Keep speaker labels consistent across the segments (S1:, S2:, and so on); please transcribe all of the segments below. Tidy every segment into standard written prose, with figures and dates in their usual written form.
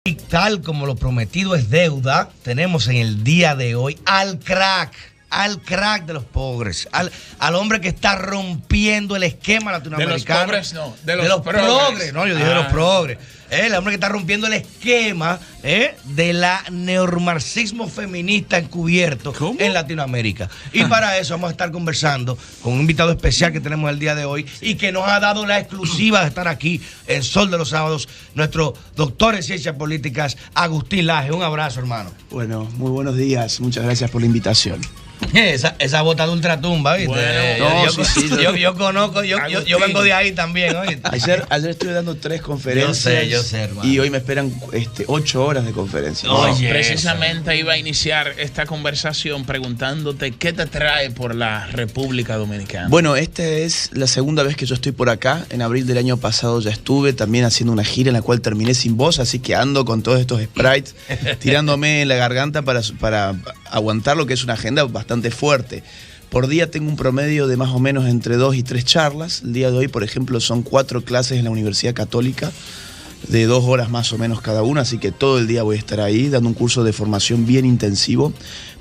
S1: Y tal como lo prometido es deuda, tenemos en el día de hoy al crack de los pobres, al hombre que está rompiendo el esquema latinoamericano.
S2: De los pobres no,
S1: de los progres. No, yo dije de los progres. El hombre que está rompiendo el esquema de la neomarxismo feminista encubierto en Latinoamérica. Y para eso vamos a estar conversando con un invitado especial que tenemos el día de hoy y que nos ha dado la exclusiva de estar aquí en Sol de los Sábados, nuestro doctor en Ciencias Políticas, Agustín Laje. Un abrazo, hermano.
S3: Bueno, muy buenos días. Muchas gracias por la invitación.
S1: Esa bota de ultratumba, ¿viste?
S3: Bueno,
S1: yo conozco, yo vengo de ahí también, ¿oíste?
S3: Ayer estuve dando 3 conferencias.
S1: Yo sé, hermano.
S3: Y hoy me esperan 8 horas de conferencia.
S2: Oye, precisamente iba a iniciar esta conversación preguntándote qué te trae por la República Dominicana.
S3: Bueno, esta es la segunda vez que yo estoy por acá. En abril del año pasado ya estuve también haciendo una gira en la cual terminé sin voz, así que ando con todos estos sprites tirándome en la garganta para aguantar lo que es una agenda bastante fuerte. Por día tengo un promedio de más o menos entre 2 y 3 charlas. El día de hoy, por ejemplo, son 4 clases en la Universidad Católica de 2 horas más o menos cada una, así que todo el día voy a estar ahí dando un curso de formación bien intensivo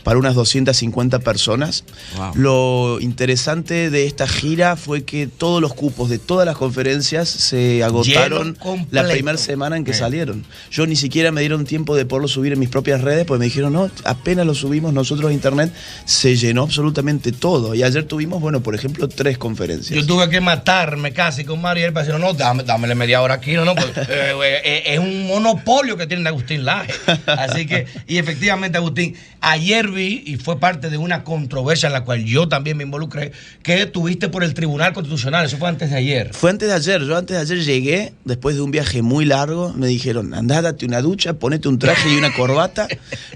S3: para unas 250 personas. Wow. Lo interesante de esta gira fue que todos los cupos de todas las conferencias se agotaron la primera semana en que salieron. Yo ni siquiera me dieron tiempo de poderlo subir en mis propias redes, porque me dijeron, no, apenas lo subimos nosotros a internet, se llenó absolutamente todo. Y ayer tuvimos, bueno, por ejemplo, 3 conferencias.
S1: Yo tuve que matarme casi con Mario y él para decir, no, dámele media hora aquí, no, pues, es un monopolio que tiene Agustín Laje. Así que, y efectivamente, Agustín, ayer vi, y fue parte de una controversia en la cual yo también me involucré, que tuviste por el Tribunal Constitucional. Eso fue antes de ayer.
S3: Fue antes de ayer. Yo antes de ayer llegué, después de un viaje muy largo, me dijeron, andá, date una ducha, ponete un traje y una corbata,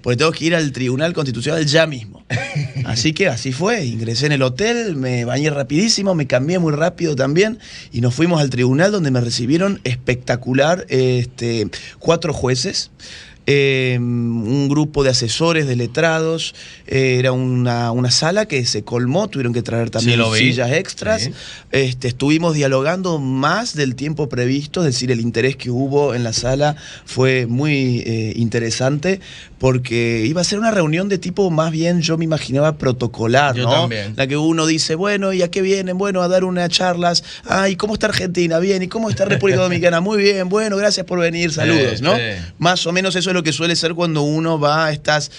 S3: porque tengo que ir al Tribunal Constitucional ya mismo. Así que así fue. Ingresé en el hotel, me bañé rapidísimo, me cambié muy rápido también, y nos fuimos al tribunal donde me recibieron espectacular 4 jueces. Un grupo de asesores, de letrados. Era una sala que se colmó, tuvieron que traer también sillas extras. Sí. Estuvimos dialogando más del tiempo previsto, es decir, el interés que hubo en la sala fue muy interesante, porque iba a ser una reunión de tipo más bien, yo me imaginaba protocolar,
S1: yo
S3: ¿no?
S1: También.
S3: La que uno dice, bueno, ¿y a qué vienen? Bueno, a dar unas charlas. ¿Y cómo está Argentina? Bien. ¿Y cómo está República Dominicana? Muy bien. Bueno, gracias por venir. Saludos, ¿no? Más o menos eso es lo que suele ser cuando uno va a estas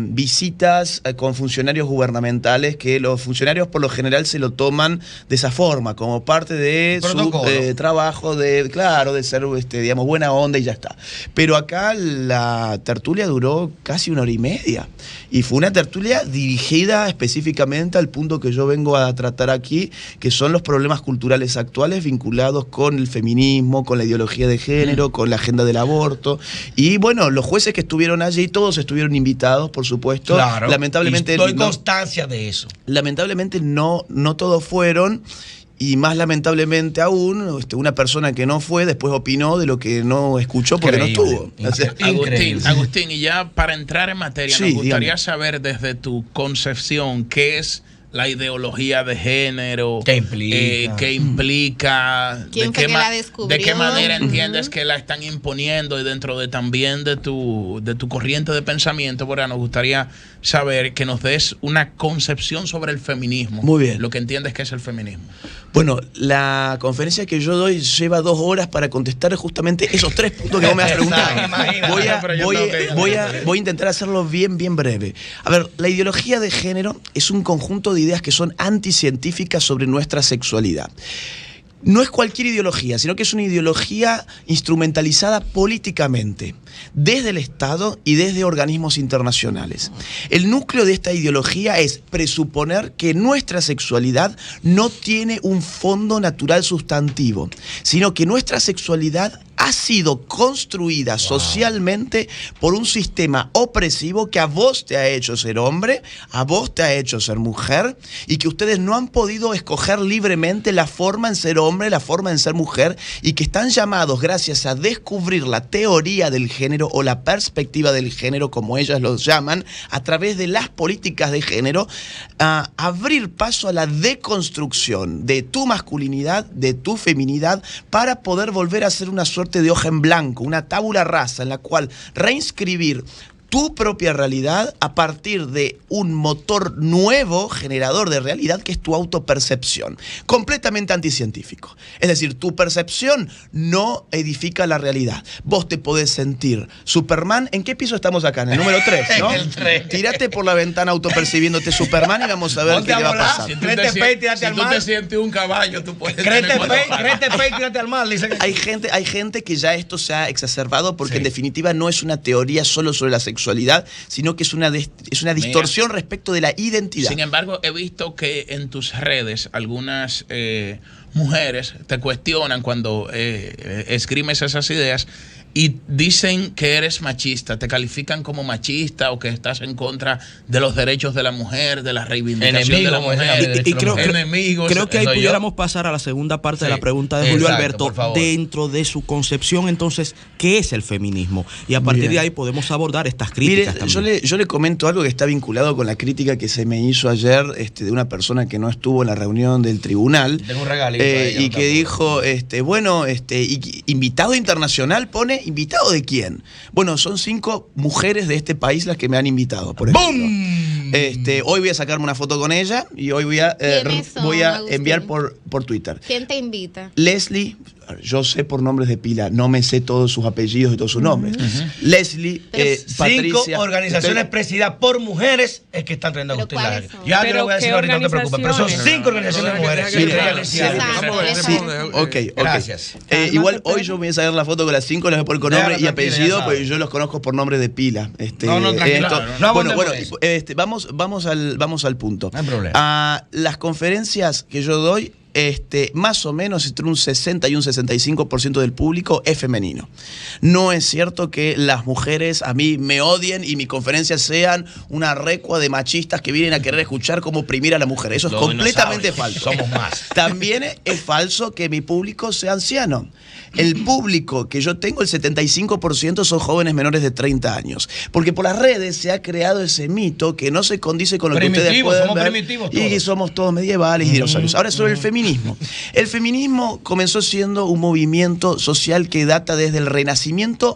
S3: visitas con funcionarios gubernamentales, que los funcionarios por lo general se lo toman de esa forma, como parte de su trabajo, de ser, digamos, buena onda y ya está. Pero acá la tertulia duró casi 1 hora y media. Y fue una tertulia dirigida específicamente al punto que yo vengo a tratar aquí, que son los problemas culturales actuales vinculados con el feminismo, con la ideología de género, con la agenda del aborto. Y bueno, los jueces que estuvieron allí, todos estuvieron invitados, por supuesto.
S1: Claro,
S3: lamentablemente,
S1: y doy constancia de eso.
S3: Lamentablemente no todos fueron. Y más lamentablemente aún, una persona que no fue, después opinó de lo que no escuchó porque no estuvo.
S2: Agustín, y ya para entrar en materia, nos gustaría saber desde tu concepción qué es la ideología de género,
S1: ¿qué implica?
S2: De qué manera entiendes que la están imponiendo, y dentro de también de tu corriente de pensamiento. Bueno, nos gustaría saber que nos des una concepción sobre el feminismo.
S3: Muy bien.
S2: Lo que entiendes que es el feminismo.
S3: Bueno, la conferencia que yo doy lleva 2 horas para contestar justamente esos 3 puntos que vos me has preguntado. Voy a intentar hacerlo bien breve. A ver, la ideología de género es un conjunto de ideas que son anticientíficas sobre nuestra sexualidad. No es cualquier ideología, sino que es una ideología instrumentalizada políticamente, desde el Estado y desde organismos internacionales. El núcleo de esta ideología es presuponer que nuestra sexualidad no tiene un fondo natural sustantivo, sino que nuestra sexualidad ha sido construida socialmente por un sistema opresivo que a vos te ha hecho ser hombre, a vos te ha hecho ser mujer, y que ustedes no han podido escoger libremente la forma en ser hombre, la forma en ser mujer, y que están llamados, gracias a descubrir la teoría del género o la perspectiva del género, como ellas lo llaman, a través de las políticas de género, a abrir paso a la deconstrucción de tu masculinidad, de tu feminidad, para poder volver a ser una suerte suerte de hoja en blanco, una tabula rasa en la cual reinscribir tu propia realidad a partir de un motor nuevo generador de realidad que es tu autopercepción, completamente anticientífico. Es decir, tu percepción no edifica la realidad. Vos te podés sentir Superman. ¿En qué piso estamos acá? En el número 3, ¿no?
S1: El 3.
S3: Tírate por la ventana autopercibiéndote Superman y vamos a ver qué te va a pasar.
S2: Si tú te sientes un caballo, tú puedes...
S1: Créete pay, tírate al mar.
S3: Hay gente que ya esto se ha exacerbado porque en definitiva no es una teoría solo sobre la sexualidad, sino que es una distorsión respecto de la identidad.
S2: Sin embargo, he visto que en tus redes algunas mujeres te cuestionan cuando esgrimes esas ideas y dicen que eres machista, te califican como machista o que estás en contra de los derechos de la mujer, de la reivindicación de la mujer.
S4: Y creo que ahí pudiéramos pasar a la segunda parte de la pregunta de Julio Alberto. Dentro de su concepción, entonces, ¿qué es el feminismo? Y a partir de ahí podemos abordar estas críticas también.
S3: Yo le comento algo que está vinculado con la crítica que se me hizo ayer de una persona que no estuvo en la reunión del tribunal.
S1: Tengo un regalito
S3: y que dijo, invitado internacional pone... ¿Invitado de quién? Bueno, son 5 mujeres de este país las que me han invitado, por ejemplo.
S1: ¡Bum!
S3: Hoy voy a sacarme una foto con ella y hoy voy a enviar por Twitter.
S5: ¿Quién te invita?
S3: Leslie, yo sé por nombres de pila, no me sé todos sus apellidos y todos sus nombres. Leslie, Patricia.
S1: 5 organizaciones presididas por mujeres es que están trayendo a Agustín Laje. Ya yo le voy a decir ahorita, no te preocupes, pero son 5 organizaciones de mujeres.
S3: Ok.
S1: Gracias.
S3: Igual hoy yo voy a sacar la foto con las 5, las voy a poner con nombre y apellido, porque yo los conozco por nombre de pila.
S1: Tranquilo.
S3: Vamos al punto.
S1: No hay problema.
S3: Las conferencias que yo doy, más o menos entre un 60 y un 65% del público es femenino. No es cierto que las mujeres a mí me odien y mis conferencias sean una recua de machistas que vienen a querer escuchar cómo oprimir a la mujer. Eso es completamente falso.
S1: Somos más.
S3: También es falso que mi público sea anciano. El público que yo tengo, el 75% son jóvenes menores de 30 años. Porque por las redes se ha creado ese mito que no se condice con lo que ustedes pueden ver. Y somos todos medievales y dinosaurios. Ahora sobre el feminismo. El feminismo comenzó siendo un movimiento social que data desde el Renacimiento.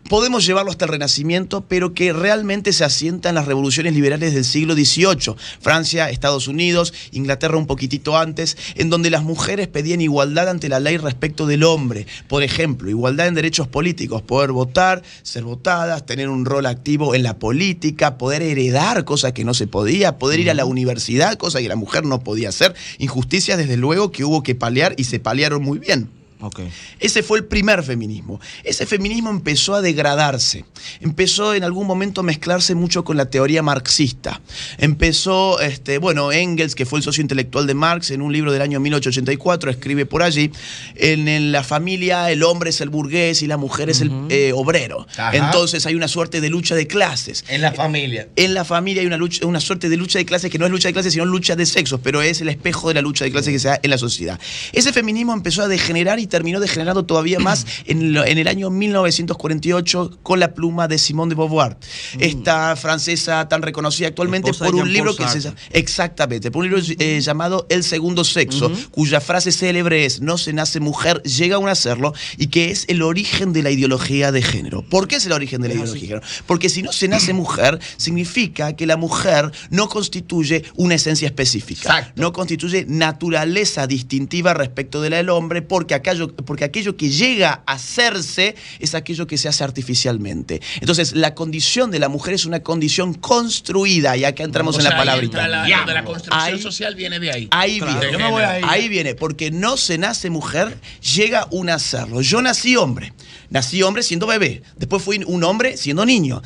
S3: Podemos llevarlo hasta el Renacimiento, pero que realmente se asienta en las revoluciones liberales del siglo XVIII. Francia, Estados Unidos, Inglaterra un poquitito antes, en donde las mujeres pedían igualdad ante la ley respecto del hombre. Por ejemplo, igualdad en derechos políticos, poder votar, ser votadas, tener un rol activo en la política, poder heredar, cosa que no se podía, poder ir a la universidad, cosa que la mujer no podía hacer. Injusticias, desde luego, que hubo que paliar y se paliaron muy bien.
S4: Okay.
S3: Ese fue el primer feminismo. Ese feminismo empezó a degradarse, empezó en algún momento a mezclarse mucho con la teoría marxista. Empezó, Engels, que fue el socio intelectual de Marx, en un libro del año 1884, escribe por allí, en la familia el hombre es el burgués y la mujer es el obrero. Ajá. Entonces hay una suerte de lucha de clases.
S1: En la familia.
S3: En la familia hay una suerte de lucha de clases que no es lucha de clases, sino lucha de sexos, pero es el espejo de la lucha de clases que se da en la sociedad. Ese feminismo empezó a degenerar y terminó degenerando todavía más en el año 1948 con la pluma de Simone de Beauvoir, esta francesa tan reconocida actualmente por un libro que se llama, exactamente, por un libro llamado El segundo sexo, cuya frase célebre es: no se nace mujer, llega a un hacerlo, y que es el origen de la ideología de género. ¿Por qué es el origen de la ideología de género? Porque si no se nace mujer, significa que la mujer no constituye una esencia específica. Exacto. No constituye naturaleza distintiva respecto de la del hombre, porque aquello que llega a hacerse es aquello que se hace
S2: artificialmente.
S3: Entonces, la condición de la mujer es una condición construida, y acá entramos en la palabrita.
S2: De la construcción social viene de ahí.
S3: Ahí viene. Ahí viene, porque no se nace mujer, llega un hacerlo. Yo nací hombre. Nací hombre siendo bebé, después fui un hombre siendo niño,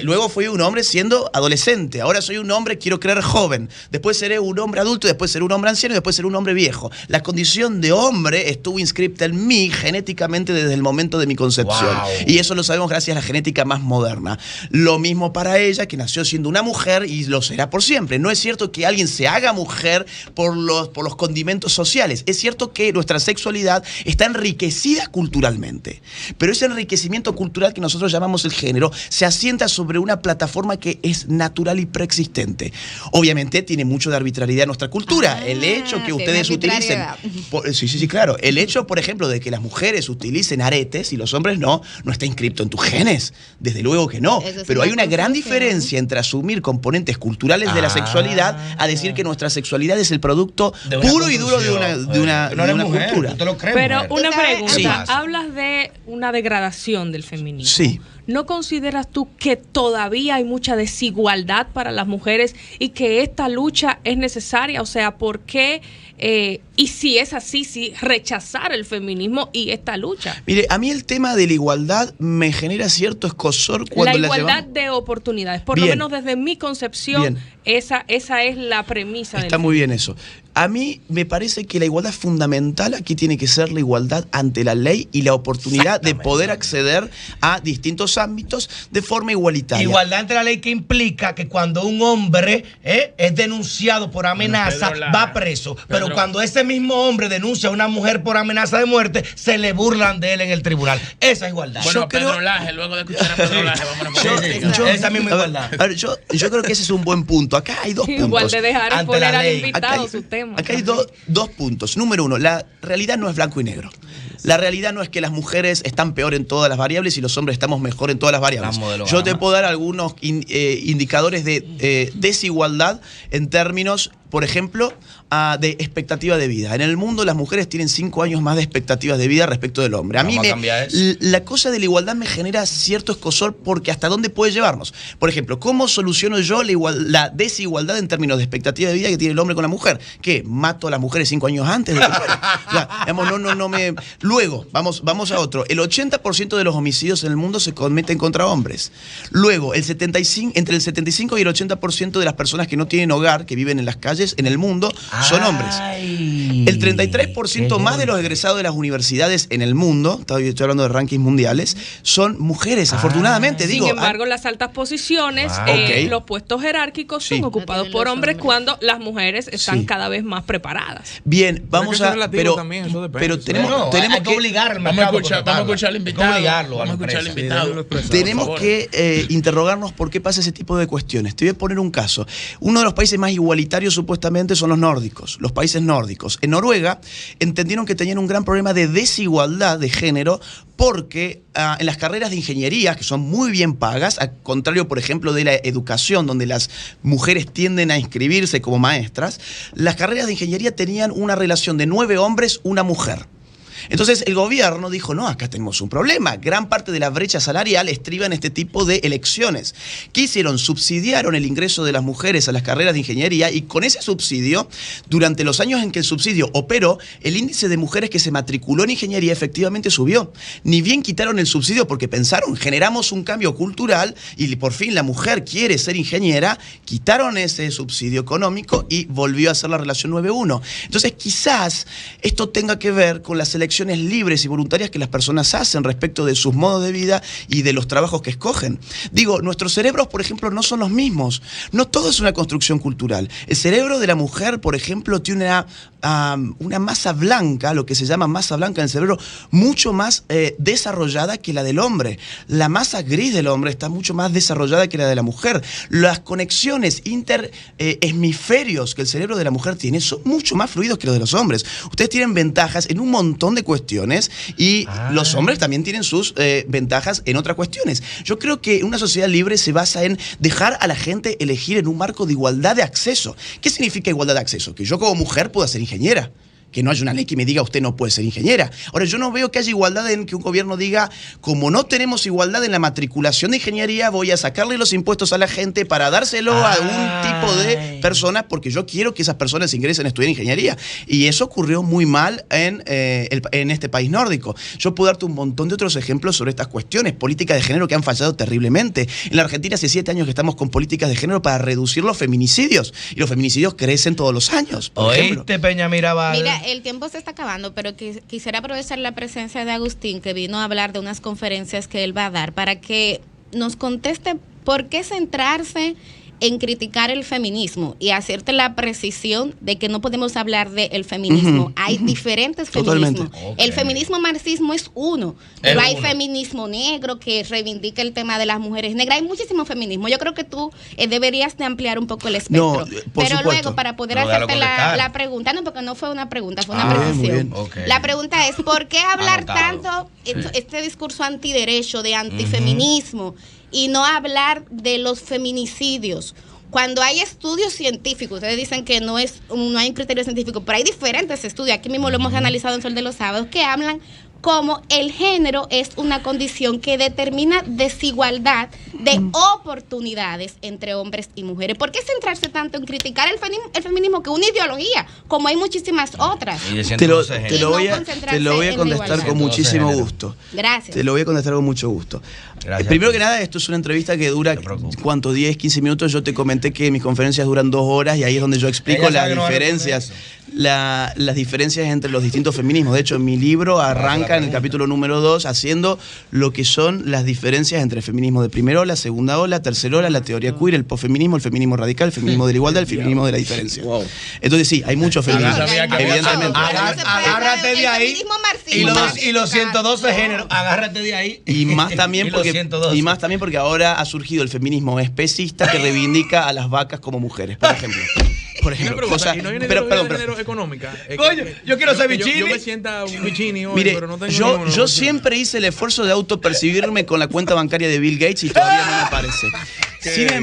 S3: luego fui un hombre siendo adolescente, ahora soy un hombre, quiero creer joven, después seré un hombre adulto, después seré un hombre anciano y después seré un hombre viejo. La condición de hombre estuvo inscripta en mí genéticamente desde el momento de mi concepción. Wow. Y eso lo sabemos gracias a la genética más moderna. Lo mismo para ella, que nació siendo una mujer y lo será por siempre. No es cierto que alguien se haga mujer por los condimentos sociales. Es cierto que nuestra sexualidad está enriquecida culturalmente. Pero ese enriquecimiento cultural que nosotros llamamos el género se asienta sobre una plataforma que es natural y preexistente. Obviamente tiene mucho de arbitrariedad en nuestra cultura. El hecho que ustedes utilicen... Sí, claro. El hecho, por ejemplo, de que las mujeres utilicen aretes y los hombres no está inscripto en tus genes. Desde luego que no. Pero hay una gran diferencia entre asumir componentes culturales de la sexualidad a decir que nuestra sexualidad es el producto puro y duro de una cultura.
S5: Pero una pregunta, sí. Hablas de una degradación del feminismo.
S3: Sí.
S5: ¿No consideras tú que todavía hay mucha desigualdad para las mujeres y que esta lucha es necesaria? O sea, ¿por qué? Y si es así, si rechazar el feminismo y esta lucha.
S3: Mire, a mí el tema de la igualdad me genera cierto escozor cuando
S5: la igualdad de oportunidades, por lo menos desde mi concepción, esa es la premisa.
S3: Está muy bien eso. A mí me parece que la igualdad fundamental aquí tiene que ser la igualdad ante la ley y la oportunidad de poder acceder a distintos ámbitos de forma igualitaria.
S1: Igualdad ante la ley que implica que cuando un hombre es denunciado por amenaza, va preso. Pero cuando ese mismo hombre denuncia a una mujer por amenaza de muerte, se le burlan de él en el tribunal. Esa es igualdad.
S2: Bueno, Pedro Laje, luego de escuchar a Pedro Laje, vámonos por
S1: esa misma igualdad.
S3: A ver, yo creo que ese es un buen punto. Acá hay dos puntos.
S5: Igual de dejar exponer al invitado su tema.
S3: Acá hay dos puntos. Número uno, la realidad no es blanco y negro. La realidad no es que las mujeres están peor en todas las variables y los hombres estamos mejor en todas las variables. Yo te puedo dar algunos indicadores de desigualdad en términos, por ejemplo, de expectativa de vida. En el mundo las mujeres tienen 5 años más de expectativas de vida respecto del hombre. A mí la cosa de la igualdad me genera cierto escozor porque hasta dónde puede llevarnos. Por ejemplo, ¿cómo soluciono yo la desigualdad en términos de expectativa de vida que tiene el hombre con la mujer? ¿Qué? ¿Mato a las mujeres 5 años antes de que mueran? Luego, vamos a otro. El 80% de los homicidios en el mundo se cometen contra hombres. Luego, entre el 75 y el 80% de las personas que no tienen hogar, que viven en las calles en el mundo, son hombres. El 33% más de los egresados de las universidades en el mundo, estoy hablando de rankings mundiales, son mujeres, afortunadamente.
S5: Sin embargo, las altas posiciones, los puestos jerárquicos son ocupados por hombres cuando las mujeres están cada vez más preparadas.
S3: Bien, vamos a...
S2: Pero tenemos que obligar al mercado. Vamos a escuchar al invitado.
S3: Tenemos que interrogarnos por qué pasa ese tipo de cuestiones. Te voy a poner un caso. Uno de los países más igualitarios supuestamente son los nórdicos, los países nórdicos. En Noruega entendieron que tenían un gran problema de desigualdad de género porque en las carreras de ingeniería, que son muy bien pagas, al contrario, por ejemplo, de la educación, donde las mujeres tienden a inscribirse como maestras, las carreras de ingeniería tenían una relación de 9 hombres, 1 mujer. Entonces el gobierno dijo, no, acá tenemos un problema. Gran parte de la brecha salarial estriba en este tipo de elecciones. ¿Qué hicieron? Subsidiaron el ingreso de las mujeres a las carreras de ingeniería y con ese subsidio, durante los años en que el subsidio operó, el índice de mujeres que se matriculó en ingeniería efectivamente subió. Ni bien quitaron el subsidio porque pensaron, generamos un cambio cultural y por fin la mujer quiere ser ingeniera, quitaron ese subsidio económico y volvió a ser la relación 9-1. Entonces quizás esto tenga que ver con las elecciones libres y voluntarias que las personas hacen respecto de sus modos de vida y de los trabajos que escogen. Digo, nuestros cerebros, por ejemplo, no son los mismos. No todo es una construcción cultural. El cerebro de la mujer, por ejemplo, tiene una masa blanca, lo que se llama masa blanca en el cerebro, mucho más desarrollada que la del hombre. La masa gris del hombre está mucho más desarrollada que la de la mujer. Las conexiones interhemisferios que el cerebro de la mujer tiene son mucho más fluidos que los de los hombres. Ustedes tienen ventajas en un montón de cuestiones y los hombres también tienen sus ventajas en otras cuestiones. Yo creo que una sociedad libre se basa en dejar a la gente elegir en un marco de igualdad de acceso. ¿Qué significa igualdad de acceso? Que yo como mujer pueda ser ingeniera. Que no haya una ley que me diga usted no puede ser ingeniera. Ahora, yo no veo que haya igualdad en que un gobierno diga, como no tenemos igualdad en la matriculación de ingeniería, voy a sacarle los impuestos a la gente para dárselo a un tipo de personas porque yo quiero que esas personas ingresen a estudiar ingeniería. Y eso ocurrió muy mal en este país nórdico. Yo puedo darte un montón de otros ejemplos sobre estas cuestiones, políticas de género que han fallado terriblemente. En la Argentina hace 7 años que estamos con políticas de género para reducir los feminicidios. Y los feminicidios crecen todos los años.
S1: ¿Oíste, Peña Mirabal?
S6: Mira, el tiempo se está acabando, pero quisiera aprovechar la presencia de Agustín, que vino a hablar de unas conferencias que él va a dar, para que nos conteste por qué centrarse en criticar el feminismo y hacerte la precisión de que no podemos hablar del feminismo. Hay diferentes feminismos. El feminismo marxismo es uno, pero hay feminismo negro que reivindica el tema de las mujeres negras. Hay muchísimo feminismo. Yo creo que tú deberías de ampliar un poco el espectro. Pero luego, para poder hacerte la pregunta, no, porque no fue una pregunta, fue una precisión. La pregunta es, ¿por qué hablar tanto este discurso antiderecho, de antifeminismo, y no hablar de los feminicidios? Cuando hay estudios científicos, ustedes dicen que no hay un criterio científico, pero hay diferentes estudios, aquí mismo lo hemos analizado en Sol de los Sábados, que hablan como el género es una condición que determina desigualdad de oportunidades entre hombres y mujeres. ¿Por qué centrarse tanto en criticar el feminismo, que es una ideología, como hay muchísimas otras?
S3: Te lo voy a contestar con muchísimo gusto.
S6: Gracias.
S3: Te lo voy a contestar con mucho gusto. Primero que nada, esto es una entrevista que dura, ¿cuánto? 10, 15 minutos. Yo te comenté que mis conferencias duran 2 horas y ahí es donde yo explico las diferencias. Las diferencias entre los distintos feminismos. De hecho, mi libro arranca en el capítulo número 2 haciendo lo que son las diferencias entre el feminismo de primera ola, segunda ola, tercera ola, la teoría queer, el posfeminismo, el feminismo radical, el feminismo de la igualdad, el feminismo de la diferencia. Entonces sí, hay muchos feminismos, evidentemente.
S1: Agárrate de ahí. Y los 112 géneros, agárrate de ahí.
S3: Y más también porque ahora ha surgido el feminismo especista que reivindica a las vacas como mujeres, por ejemplo.
S2: Pero económica.
S1: Coño, yo quiero ser bichini.
S2: Yo me sienta un bichini hoy,
S3: mire,
S2: pero no tengo
S3: yo siempre hice el esfuerzo de autopercibirme con la cuenta bancaria de Bill Gates y todavía no me parece. Sin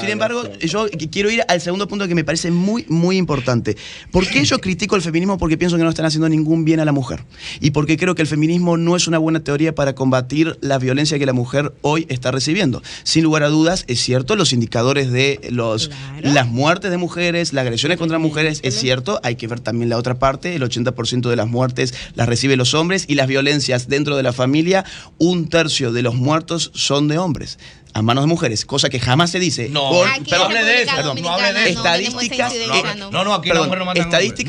S3: embargo, yo quiero ir al segundo punto que me parece muy, muy importante. ¿Por qué yo critico el feminismo? Porque pienso que no están haciendo ningún bien a la mujer. Y porque creo que el feminismo no es una buena teoría para combatir la violencia que la mujer hoy está recibiendo. Sin lugar a dudas, es cierto, los indicadores de las muertes de mujeres, las agresiones contra mujeres, es cierto. Hay que ver también la otra parte. El 80% de las muertes las reciben los hombres, y las violencias dentro de la familia, 1/3 de los muertos son de hombres a manos de mujeres, cosa que jamás se dice. Estadísticas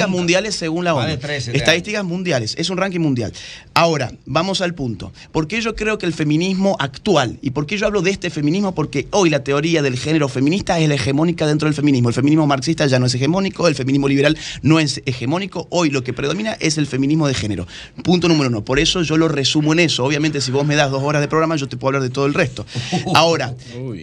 S3: mundiales según la ONU. Estadísticas mundiales, es un ranking mundial. Ahora, vamos al punto. ¿Por qué yo creo que el feminismo actual, y por qué yo hablo de este feminismo? Porque hoy la teoría del género feminista es la hegemónica dentro del feminismo. El feminismo marxista ya no es hegemónico, el feminismo liberal no es hegemónico. Hoy lo que predomina es el feminismo de género. Punto número 1. Por eso yo lo resumo en eso. Obviamente, si vos me das 2 horas de programa, yo te puedo hablar de todo el resto. Ahora,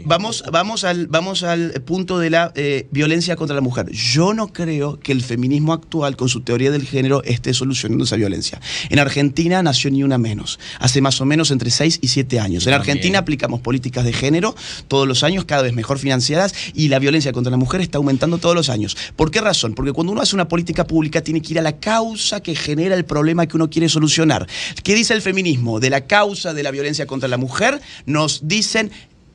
S3: vamos al punto de la violencia contra la mujer. Yo no creo que el feminismo actual, con su teoría del género, esté solucionando esa violencia. En Argentina nació Ni Una Menos, hace más o menos entre 6 y 7 años. En Argentina aplicamos políticas de género todos los años, cada vez mejor financiadas, y la violencia contra la mujer está aumentando todos los años. ¿Por qué razón? Porque cuando uno hace una política pública tiene que ir a la causa que genera el problema que uno quiere solucionar. ¿Qué dice el feminismo? De la causa de la violencia contra la mujer nos dicen: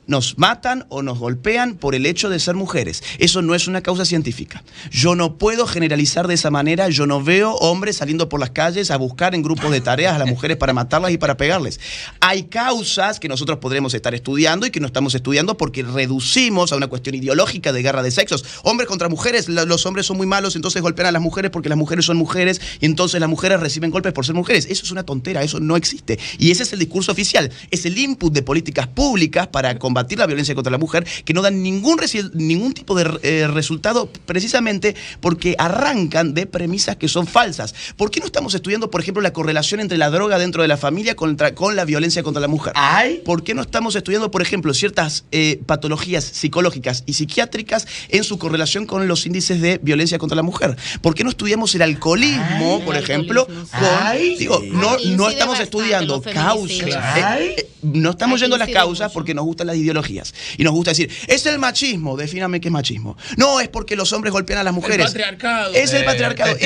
S3: nos matan o nos golpean por el hecho de ser mujeres. Eso no es una causa científica. Yo no puedo generalizar de esa manera. Yo no veo hombres saliendo por las calles a buscar en grupos de tareas a las mujeres para matarlas y para pegarles. Hay causas que nosotros podremos estar estudiando y que no estamos estudiando porque reducimos a una cuestión ideológica de guerra de sexos. Hombres contra mujeres, los hombres son muy malos, entonces golpean a las mujeres porque las mujeres son mujeres y entonces las mujeres reciben golpes por ser mujeres. Eso es una tontera, eso no existe. Y ese es el discurso oficial. Es el input de políticas públicas para combatir la violencia contra la mujer, que no dan ningún tipo de resultado, precisamente porque arrancan de premisas que son falsas. ¿Por qué no estamos estudiando, por ejemplo, la correlación entre la droga dentro de la familia con la violencia contra la mujer? ¿Por qué no estamos estudiando, por ejemplo, ciertas patologías psicológicas y psiquiátricas en su correlación con los índices de violencia contra la mujer? ¿Por qué no estudiamos el alcoholismo, por ejemplo? No estamos estudiando causas. No estamos yendo a las causas porque nos gustan las ideologías. Y nos gusta decir, es el machismo. Defíname qué es machismo. No, es porque los hombres golpean a las mujeres.
S2: El patriarcado.
S3: Es el patriarcado.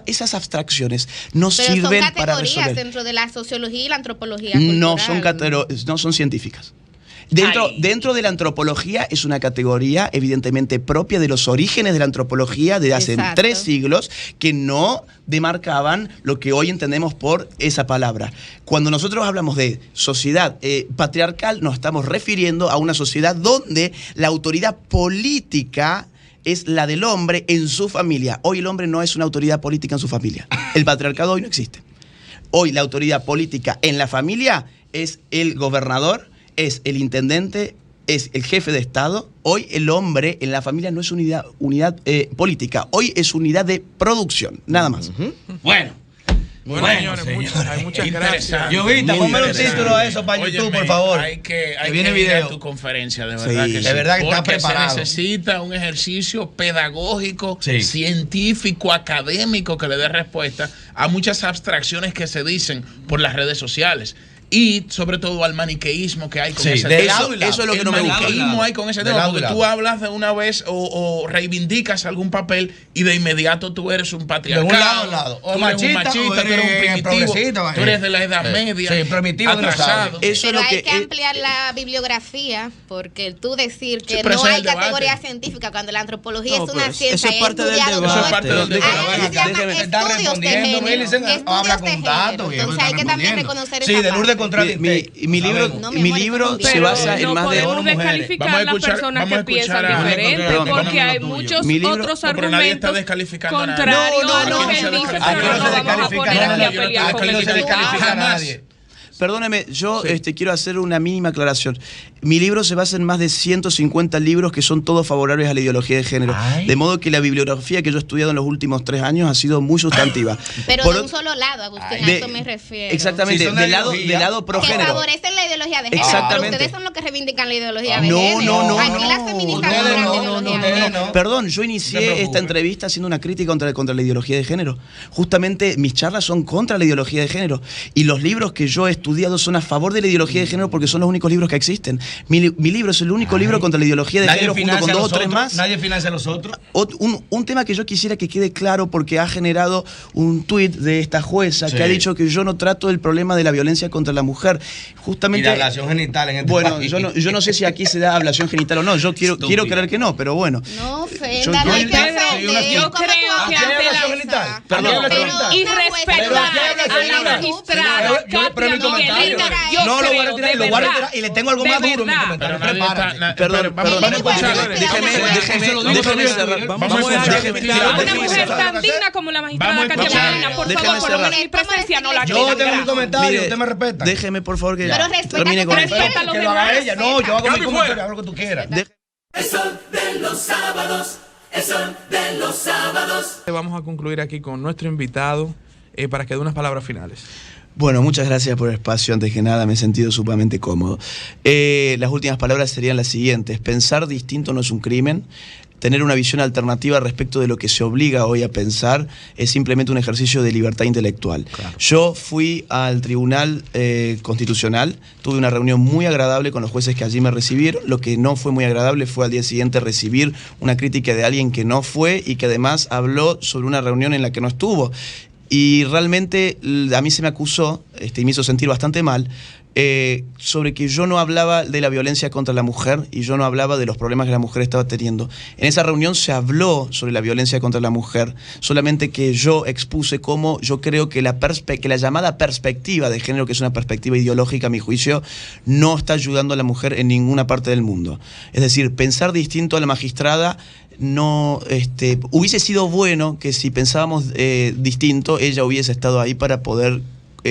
S3: Esas abstracciones no sirven para resolver.
S6: Son categorías dentro de la sociología y la antropología
S3: cultural. No son científicas. Dentro de la antropología es una categoría evidentemente propia de los orígenes de la antropología de hace 3 siglos que no demarcaban lo que hoy entendemos por esa palabra. Cuando nosotros hablamos de sociedad patriarcal, nos estamos refiriendo a una sociedad donde la autoridad política es la del hombre en su familia. Hoy el hombre no es una autoridad política en su familia. El patriarcado hoy no existe. Hoy la autoridad política en la familia es el gobernador, es el intendente, es el jefe de Estado. Hoy el hombre en la familia no es unidad política. Hoy es unidad de producción, nada más.
S1: Bueno,
S2: señores, muchas gracias.
S1: Llovita, ponme un título a eso para YouTube, por favor.
S2: Hay que ir a tu conferencia, de verdad que sí.
S1: De verdad que está preparado.
S2: Se necesita un ejercicio pedagógico, científico, académico que le dé respuesta a muchas abstracciones que se dicen por las redes sociales. Y sobre todo al maniqueísmo que hay con ese tema.
S3: Eso es lo que no me gusta.
S2: Maniqueísmo hay con ese tema, porque tú hablas de una vez o reivindicas algún papel y de inmediato tú eres un patriarcado.
S1: De un lado a lado.
S2: O machista, tú eres un primitivo, tú eres de la Edad Media,
S1: primitivo,
S2: atrasado.
S6: Pero hay que ampliar la bibliografía, porque tú decir que no hay categoría científica cuando la antropología es una ciencia.
S4: Eso es parte del debate.
S1: Está respondiendo, Millicent, habla con datos.
S6: Entonces hay que también reconocer esa parte.
S3: Mi libro se basa en más de
S5: no podemos descalificar a las personas que piensan diferente, porque hay muchos otros argumentos contrarios a lo que él dice, pero no nos vamos a poner aquí a pelear con él.
S3: Perdóneme, yo quiero hacer una mínima aclaración. Mi libro se basa en más de 150 libros que son todos favorables a la ideología de género. De modo que la bibliografía que yo he estudiado en los últimos 3 años ha sido muy sustantiva.
S6: Pero de un solo lado, Agustín, a eso me refiero.
S3: Exactamente, del lado pro género.
S6: Que favorecen la ideología de género.
S3: Exactamente.
S6: Pero ustedes son los que reivindican la ideología de género.
S3: No.
S6: Aquí las feministas
S3: No. Perdón, yo inicié esta entrevista haciendo una crítica contra la ideología de género. Justamente mis charlas son contra la ideología de género. Y los libros que yo he estudiado son a favor de la ideología de género porque son los únicos libros que existen. Mi libro es el único libro contra la ideología de género junto con 2 o 3 más.
S1: Nadie financia a los otros.
S3: Un tema que yo quisiera que quede claro porque ha generado un tuit de esta jueza que ha dicho que yo no trato el problema de la violencia contra la mujer. Justamente.
S1: Y la ablación genital en este país.
S3: Yo no sé si aquí se da ablación genital o no. Yo quiero creer que no, pero bueno.
S6: No ofenda, no hay que ofender.
S5: Yo creo que ante la y respetar a la magistrada Katia Miguelina,
S1: no lo voy a retirar, y le tengo algo más duro en mi comentario.
S3: Perdón, vamos a escuchar. Déjeme cerrar.
S5: Vamos a escuchar. Una mujer tan digna como la magistrada Katia Miguelina, por favor, por lo menos mi presencia no la
S1: yo tengo un comentario, usted me respeta.
S3: Déjeme, por favor, que
S6: termine
S3: con
S1: esto. Que lo haga ella. No, yo hago mi comentario, hago lo que tú quieras.
S7: El sol de los sábados, el sol de los sábados.
S2: Vamos a concluir aquí con nuestro invitado para que dé unas palabras finales.
S3: Bueno, muchas gracias por el espacio. Antes que nada, me he sentido sumamente cómodo. Las últimas palabras serían las siguientes. Pensar distinto no es un crimen. Tener una visión alternativa respecto de lo que se obliga hoy a pensar es simplemente un ejercicio de libertad intelectual. Claro. Yo fui al Tribunal Constitucional, tuve una reunión muy agradable con los jueces que allí me recibieron. Lo que no fue muy agradable fue al día siguiente recibir una crítica de alguien que no fue y que además habló sobre una reunión en la que no estuvo. Y realmente a mí se me acusó, y me hizo sentir bastante mal, sobre que yo no hablaba de la violencia contra la mujer y yo no hablaba de los problemas que la mujer estaba teniendo. En esa reunión se habló sobre la violencia contra la mujer, solamente que yo expuse cómo yo creo que la llamada perspectiva de género, que es una perspectiva ideológica a mi juicio, no está ayudando a la mujer en ninguna parte del mundo. Es decir, pensar distinto a la magistrada no hubiese sido bueno que si pensábamos distinto, ella hubiese estado ahí para poder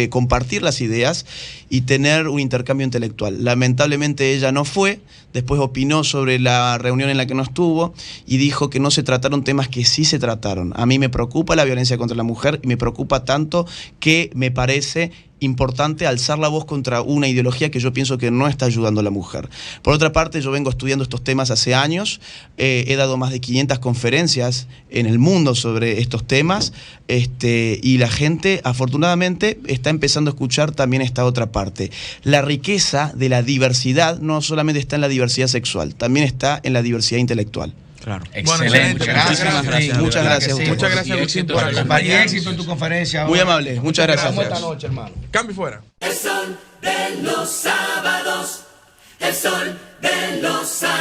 S3: compartir las ideas y tener un intercambio intelectual. Lamentablemente ella no fue, después opinó sobre la reunión en la que no estuvo y dijo que no se trataron temas que sí se trataron. A mí me preocupa la violencia contra la mujer y me preocupa tanto que me parece importante alzar la voz contra una ideología que yo pienso que no está ayudando a la mujer. Por otra parte, yo vengo estudiando estos temas hace años, he dado más de 500 conferencias en el mundo sobre estos temas, y la gente, afortunadamente, está empezando a escuchar también esta otra parte. La riqueza de la diversidad no solamente está en la diversidad sexual, también está en la diversidad intelectual.
S4: Claro.
S1: Excelente.
S3: Muchas gracias.
S2: Muchas gracias, Agustín, por acompañarnos.
S1: Éxito en tu conferencia.
S3: Muy amable. Muchas gracias.
S1: Esta noche, hermano.
S2: Cambio fuera.
S7: El sol de los sábados. El sol de los sábados.